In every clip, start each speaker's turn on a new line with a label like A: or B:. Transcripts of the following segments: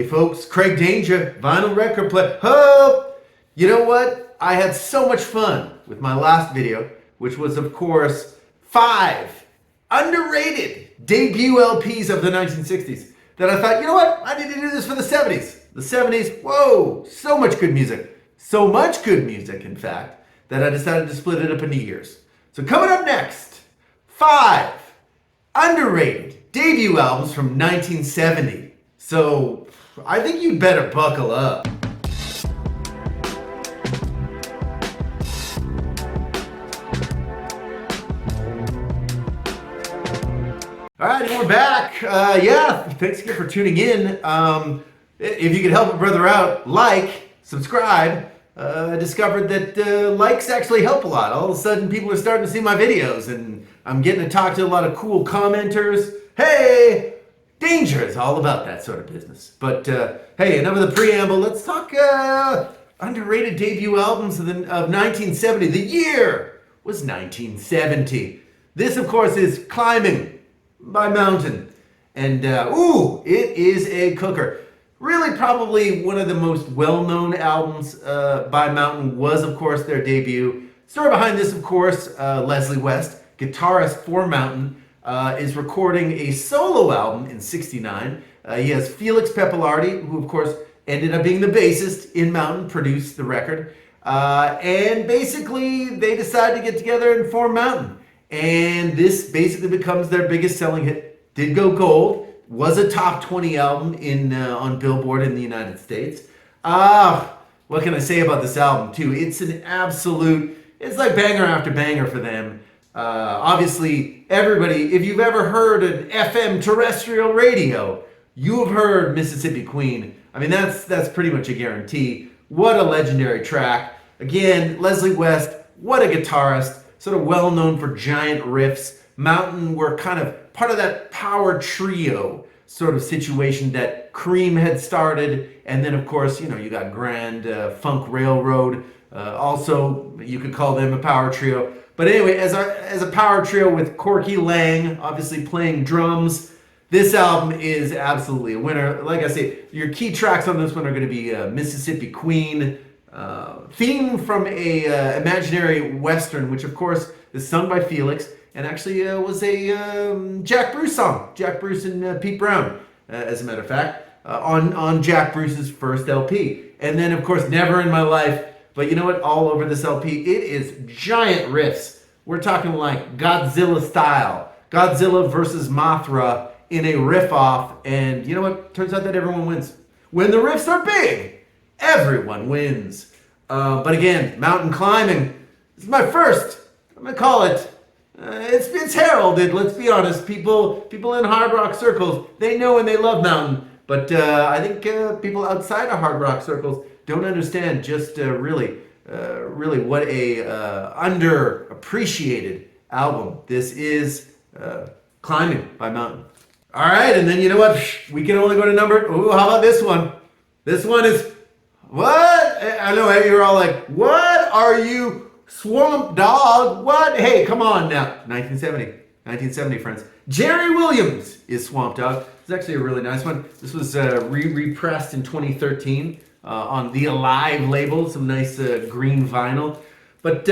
A: Hey folks, Craig Danger, vinyl record player. Oh, you know what? I had so much fun with my last video, which was, of course, 5 underrated debut LPs of the 1960s. That I thought, you know what? I need to do this for the 70s. The 70s, whoa, so much good music. So much good music, in fact, that I decided to split it up into years. So coming up next, 5 underrated debut albums from 1970. So I think you'd better buckle up. All right, and we're back. Yeah, thanks again for tuning in. If you could help a brother out, like, subscribe. I discovered that likes actually help a lot. All of a sudden, people are starting to see my videos, and I'm getting to talk to a lot of cool commenters. Hey! Danger is all about that sort of business. But hey, enough of the preamble. Let's talk underrated debut albums of 1970. The year was 1970. This, of course, is Climbing by Mountain. And ooh, it is a cooker. Really, probably one of the most well-known albums by Mountain was, of course, their debut. Story behind this, of course, Leslie West, guitarist for Mountain, is recording a solo album in '69. He has Felix Pappalardi, who of course ended up being the bassist in Mountain, produced the record. And basically they decide to get together and form Mountain. And this basically becomes their biggest selling hit. Did go gold, was a top 20 album on Billboard in the United States. What can I say about this album too? It's an absolute, it's like banger after banger for them. Obviously, everybody, if you've ever heard an FM terrestrial radio, you have heard Mississippi Queen. I mean, that's pretty much a guarantee. What a legendary track. Again, Leslie West, what a guitarist, sort of well known for giant riffs. Mountain were kind of part of that power trio sort of situation that Cream had started. And then, of course, you got Grand Funk Railroad. Also, you could call them a power trio. But anyway, as a power trio with Corky Lang, obviously playing drums, this album is absolutely a winner. Like I say, your key tracks on this one are going to be Mississippi Queen, theme from a imaginary Western, which of course is sung by Felix, and actually was a Jack Bruce song. Jack Bruce and Pete Brown, as a matter of fact, on Jack Bruce's first LP. And then, of course, Never in My Life. But you know what? All over this LP, it is giant riffs. We're talking like Godzilla style. Godzilla versus Mothra in a riff-off. And you know what? Turns out that everyone wins. When the riffs are big, everyone wins. But again, Mountain Climbing. This is my first. I'm going to call it. It's heralded, let's be honest. People in hard rock circles, they know and they love Mountain. But I think people outside of hard rock circles don't understand just really what a underappreciated album this is. Climbing by Mountain. All right, and then you know what? We can only go to number. Ooh, how about this one? This one is what? I know you're all like, what are you, Swamp Dogg? What? Hey, come on now. 1970, friends. Jerry Williams is Swamp Dogg. It's actually a really nice one. This was repressed in 2013. On the Alive label, some nice green vinyl. But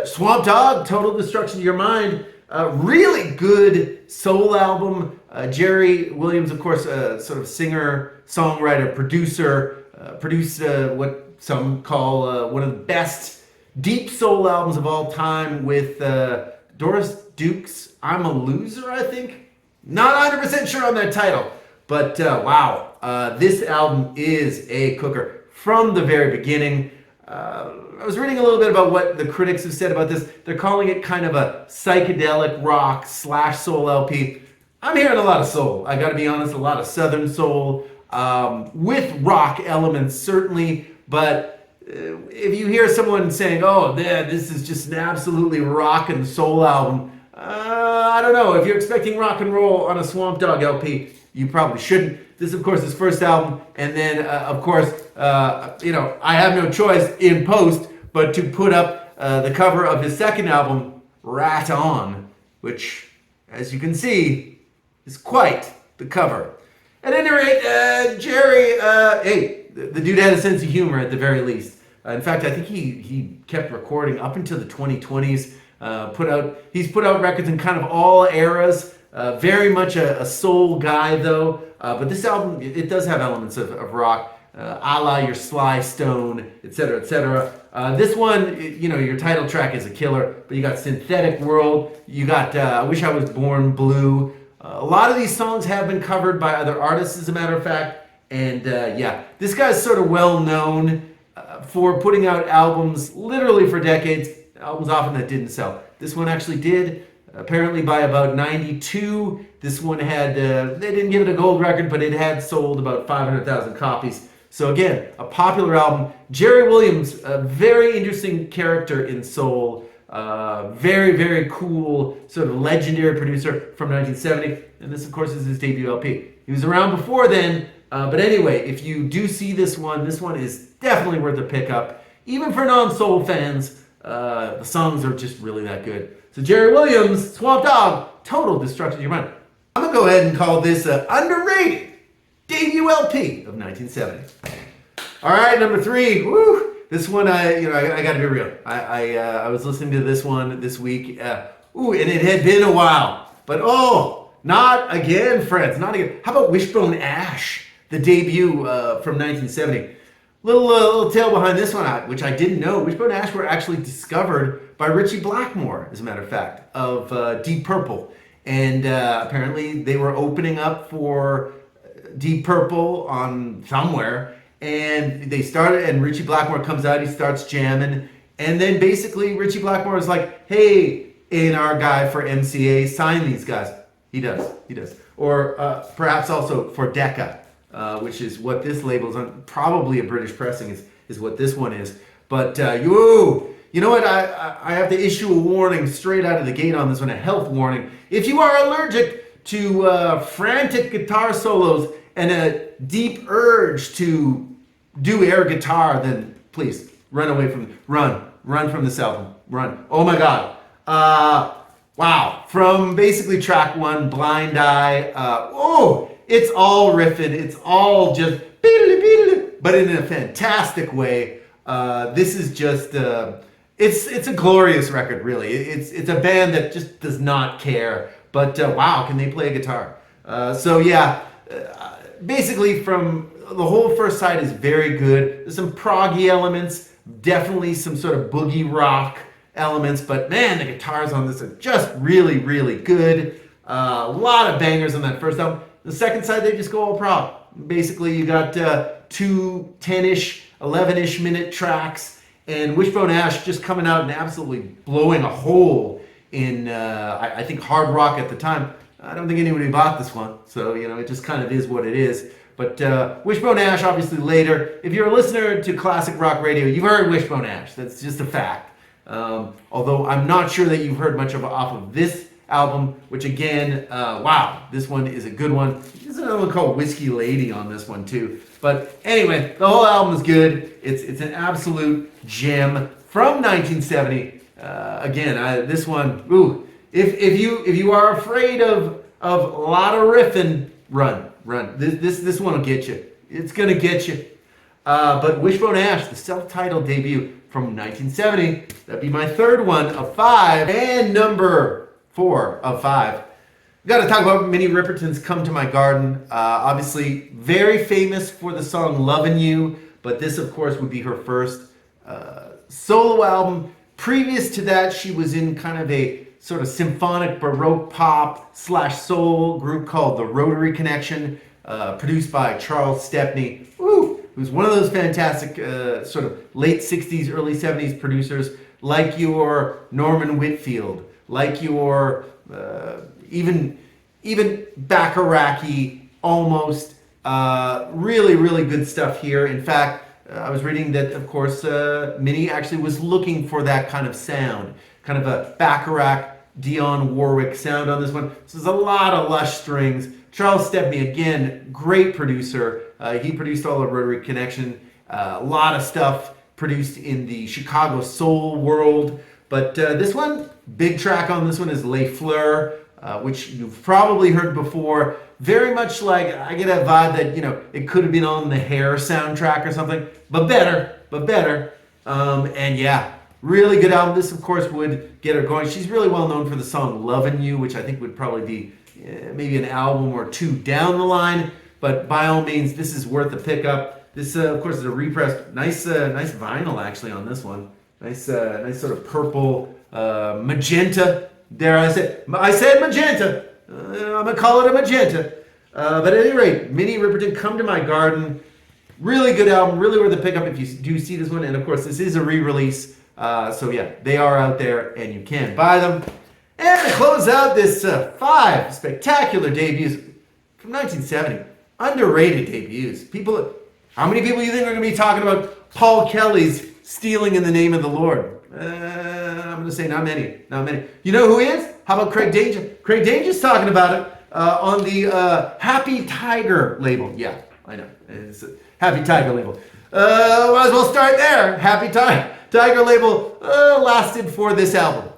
A: Swamp Dogg, Total Destruction to Your Mind, really good soul album. Jerry Williams, of course, sort of singer, songwriter, producer, produced what some call one of the best deep soul albums of all time with Doris Duke's I'm a Loser, I think. Not 100% sure on that title. But wow, this album is a cooker from the very beginning. I was reading a little bit about what the critics have said about this. They're calling it kind of a psychedelic rock / soul LP. I'm hearing a lot of soul. I got to be honest, a lot of Southern soul with rock elements certainly. But if you hear someone saying, "Oh, this is just an absolutely rock and soul album," I don't know. If you're expecting rock and roll on a Swamp Dogg LP, you probably shouldn't. This, of course, is his first album, and then, of course, I have no choice in post but to put up the cover of his second album, Rat On, which, as you can see, is quite the cover. At any rate, Jerry, hey, the dude had a sense of humor at the very least. In fact, I think he kept recording up until the 2020s. He's put out records in kind of all eras. Very much a soul guy though. But this album, it does have elements of rock, a la your Sly Stone, etc., etc. This one, your title track is a killer. But you got Synthetic World. You got I Wish I Was Born Blue. A lot of these songs have been covered by other artists, as a matter of fact. And yeah, this guy's sort of well known for putting out albums literally for decades. Albums often that didn't sell. This one actually did. Apparently by about 92, this one had, they didn't give it a gold record, but it had sold about 500,000 copies. So again, a popular album. Jerry Williams, a very interesting character in soul. Very, very cool, sort of legendary producer from 1970. And this, of course, is his debut LP. He was around before then. But anyway, if you do see this one is definitely worth a pickup. Even for non-soul fans, the songs are just really that good. So Jerry Williams, Swamp Dogg, Total Destruction of Your Mind. I'm going to go ahead and call this an underrated debut LP of 1970. All right, number 3. Woo! This one, I got to be real. I was listening to this one this week. And it had been a while. But not again, friends, not again. How about Wishbone Ash, the debut from 1970? Little tale behind this one, which I didn't know. Wishbone Ash were actually discovered by Ritchie Blackmore, as a matter of fact, of Deep Purple. And apparently they were opening up for Deep Purple on somewhere. And they started, and Ritchie Blackmore comes out, he starts jamming. And then basically Ritchie Blackmore is like, hey, A&R guy for MCA, sign these guys. He does. Or perhaps also for Decca, which is what this label's on. Probably a British pressing is what this one is. But you know what? I have to issue a warning straight out of the gate on this one, a health warning. If you are allergic to frantic guitar solos and a deep urge to do air guitar, then please run from this album. Run. Oh my God. Wow. From basically track 1, Blind Eye. It's all riffing. It's all just but in a fantastic way. This is just it's a glorious record, really. It's a band that just does not care. But wow, can they play a guitar? Basically from the whole first side is very good. There's some proggy elements, definitely some sort of boogie rock elements, but man, the guitars on this are just really, really good. A lot of bangers on that first album. The second side, they just go all prog. Basically, you got 2 10-ish, 11-ish minute tracks, and Wishbone Ash just coming out and absolutely blowing a hole in, I think, hard rock at the time. I don't think anybody bought this one, so, it just kind of is what it is. But Wishbone Ash, obviously, later. If you're a listener to classic rock radio, you've heard Wishbone Ash. That's just a fact. Although I'm not sure that you've heard much off of this album, which again, wow, this one is a good one. There's another one called Whiskey Lady on this one, too. But anyway, the whole album is good. It's an absolute gem from 1970. This one, if you are afraid of a lot of riffing, run. This one will get you. It's gonna get you. But Wishbone Ash, the self-titled debut from 1970. That'd be my third one of 5, and number 4 of 5. We got to talk about Minnie Ripperton's "Come to My Garden." Obviously, very famous for the song "Lovin' You," but this, of course, would be her first solo album. Previous to that, she was in kind of a sort of symphonic baroque pop / soul group called the Rotary Connection, produced by Charles Stepney, who's one of those fantastic sort of late 60s, early 70s producers, like your Norman Whitfield, like your even Bacharach-y, almost. Really, really good stuff here. In fact, I was reading that, of course, Minnie actually was looking for that kind of sound, kind of a Bacharach, Dionne Warwick sound on this one. So there's a lot of lush strings. Charles Stepney, again, great producer. He produced all of Rotary Connection. A lot of stuff produced in the Chicago soul world. But this one, big track on this one is Les Fleurs. which you've probably heard before. Very much like, I get that vibe that, it could have been on the Hair soundtrack or something, but better. And yeah, really good album. This, of course, would get her going. She's really well known for the song Lovin' You, which I think would probably be maybe an album or two down the line. But by all means, this is worth a pickup. This, of course, is a repressed, nice vinyl actually on this one. Nice sort of purple, magenta. Dare I say? I said magenta. I'm gonna call it a magenta. But at any rate, Minnie, Ripperton, Come to My Garden. Really good album. Really worth a pickup if you do see this one. And of course, this is a re-release. So yeah, they are out there, and you can buy them. And to close out this 5 spectacular debuts from 1970. Underrated debuts. How many people do you think are going to be talking about Paul Kelly's Stealing in the Name of the Lord? I'm going to say not many. You know who is? How about Craig Danger? Craig Danger's talking about it on the Happy Tiger label. Yeah, I know. It's a Happy Tiger label. Might as well start there. Happy Tiger label lasted for this album.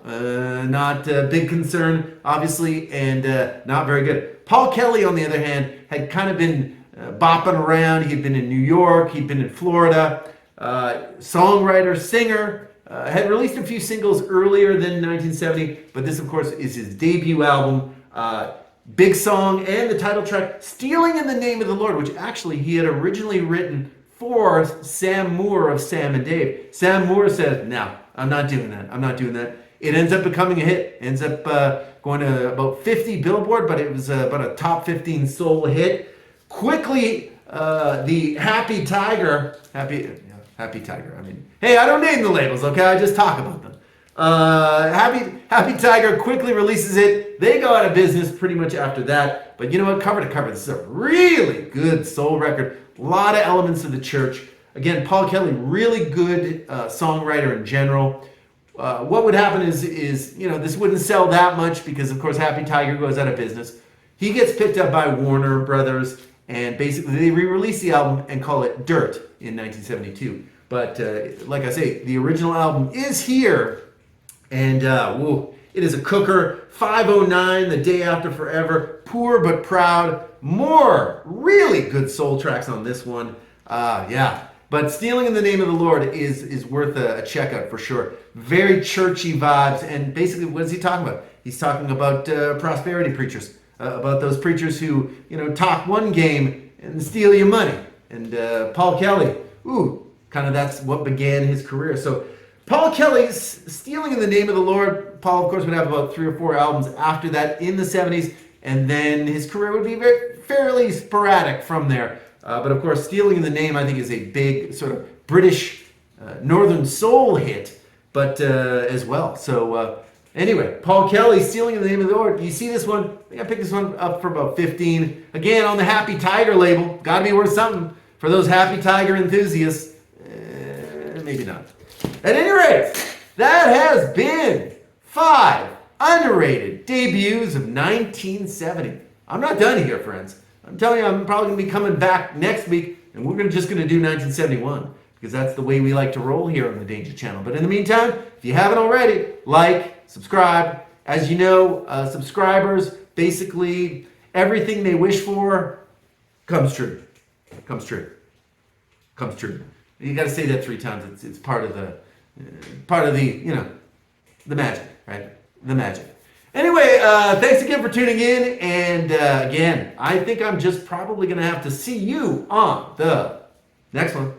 A: Not a big concern, obviously, and not very good. Paul Kelly, on the other hand, had kind of been bopping around. He'd been in New York. He'd been in Florida. Songwriter, singer. Had released a few singles earlier than 1970, but this, of course, is his debut album. Big song and the title track, Stealing in the Name of the Lord, which actually he had originally written for Sam Moore of Sam and Dave. Sam Moore says, no, I'm not doing that. It ends up becoming a hit. Ends up going to about 50 Billboard, but it was about a top 15 soul hit. Quickly, the Happy Tiger. I mean, hey, I don't name the labels, okay? I just talk about them. Happy Tiger quickly releases it. They go out of business pretty much after that. But you know what? Cover to cover, this is a really good soul record. A lot of elements of the church. Again, Paul Kelly, really good songwriter in general. What would happen is this wouldn't sell that much because, of course, Happy Tiger goes out of business. He gets picked up by Warner Brothers, and basically they re-release the album and call it Dirt in 1972. But like I say, the original album is here, and it is a cooker. 509, The Day After Forever, Poor But Proud. More really good soul tracks on this one. Yeah. But Stealing in the Name of the Lord is worth a checkout for sure. Very churchy vibes. And basically, what is he talking about? He's talking about prosperity preachers. About those preachers who, talk one game and steal your money. And Paul Kelly, kind of that's what began his career. So Paul Kelly's Stealing in the Name of the Lord. Paul, of course, would have about 3 or 4 albums after that in the 70s. And then his career would be fairly sporadic from there. But of course, Stealing in the Name, I think, is a big sort of British Northern Soul hit, but as well. So anyway, Paul Kelly, Stealing in the Name of the Lord. You see this one? I think I picked this one up for about 15. Again, on the Happy Tiger label. Got to be worth something for those Happy Tiger enthusiasts. Maybe not. At any rate, that has been 5 underrated debuts of 1970. I'm not done here, friends. I'm telling you, I'm probably going to be coming back next week, and we're just going to do 1971, because that's the way we like to roll here on the Danger Channel. But in the meantime, if you haven't already, like, subscribe. As you know, subscribers, basically everything they wish for comes true. Comes true. You got to say that 3 times. It's part of the the magic, right? The magic. Anyway, thanks again for tuning in. And again, I think I'm just probably going to have to see you on the next one.